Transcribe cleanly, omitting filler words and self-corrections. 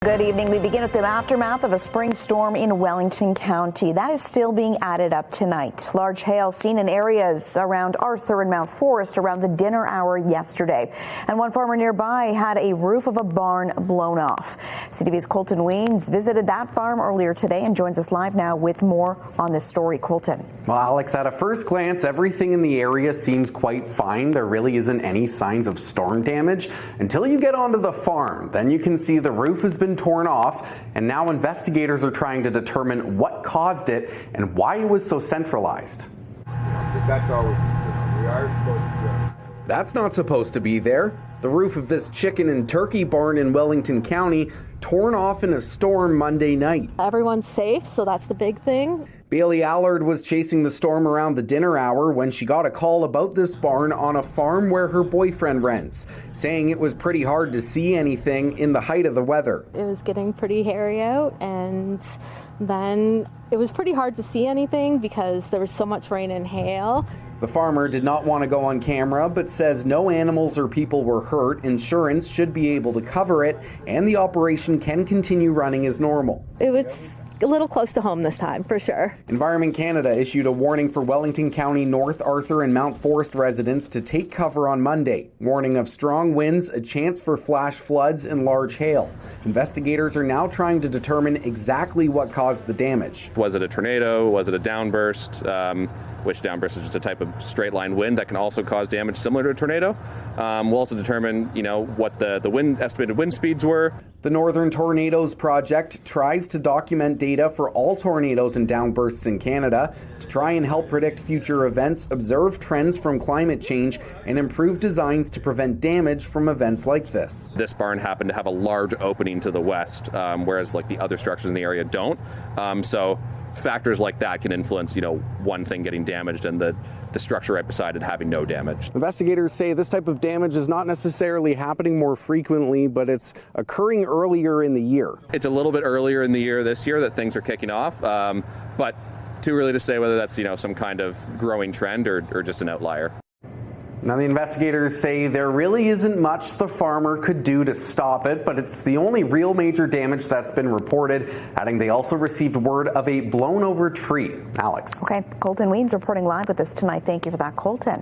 Good evening. We begin with the aftermath of a spring storm in Wellington County. That is still being added up tonight. Large hail seen in areas around Arthur and Mount Forest around the dinner hour yesterday. And one farmer nearby had a roof of a barn blown off. CTV's Colton Weens visited that farm earlier today and joins us live now with more on this story. Colton. Well, Alex, at a first glance, everything in the area seems quite fine. There really isn't any signs of storm damage until you get onto the farm. Then you can see the roof has been torn off, and now investigators are trying to determine what caused it and why it was so centralized. That's all we are supposed to do. That's not supposed to be there. The roof of this chicken and turkey barn in Wellington County torn off in a storm Monday night. Everyone's safe, so that's the big thing. Bailey Allard was chasing the storm around the dinner hour when she got a call about this barn on a farm where her boyfriend rents, saying it was pretty hard to see anything in the height of the weather. It was getting pretty hairy out, and then it was pretty hard to see anything because there was so much rain and hail. The farmer did not want to go on camera, but says no animals or people were hurt. Insurance should be able to cover it, and the operation can continue running as normal. It was a little close to home this time, for sure. Environment Canada issued a warning for Wellington County, North Arthur and Mount Forest residents to take cover on Monday. Warning of strong winds, a chance for flash floods and large hail. Investigators are now trying to determine exactly what caused the damage. Was it a tornado? Was it a downburst? Which downburst is just a type of straight line wind that can also cause damage similar to a tornado. We'll also determine, what the estimated wind speeds were. The Northern Tornadoes Project tries to document data for all tornadoes and downbursts in Canada to try and help predict future events, observe trends from climate change, and improve designs to prevent damage from events like this. This barn happened to have a large opening to the west, whereas the other structures in the area don't. So factors like that can influence, one thing getting damaged and the structure right beside it having no damage. Investigators say this type of damage is not necessarily happening more frequently, but it's occurring earlier in the year. It's a little bit earlier in the year this year that things are kicking off, but too early to say whether that's, some kind of growing trend or just an outlier. Now, the investigators say there really isn't much the farmer could do to stop it, but it's the only real major damage that's been reported, adding they also received word of a blown over tree. Alex. Okay, Colton Weens reporting live with us tonight. Thank you for that, Colton.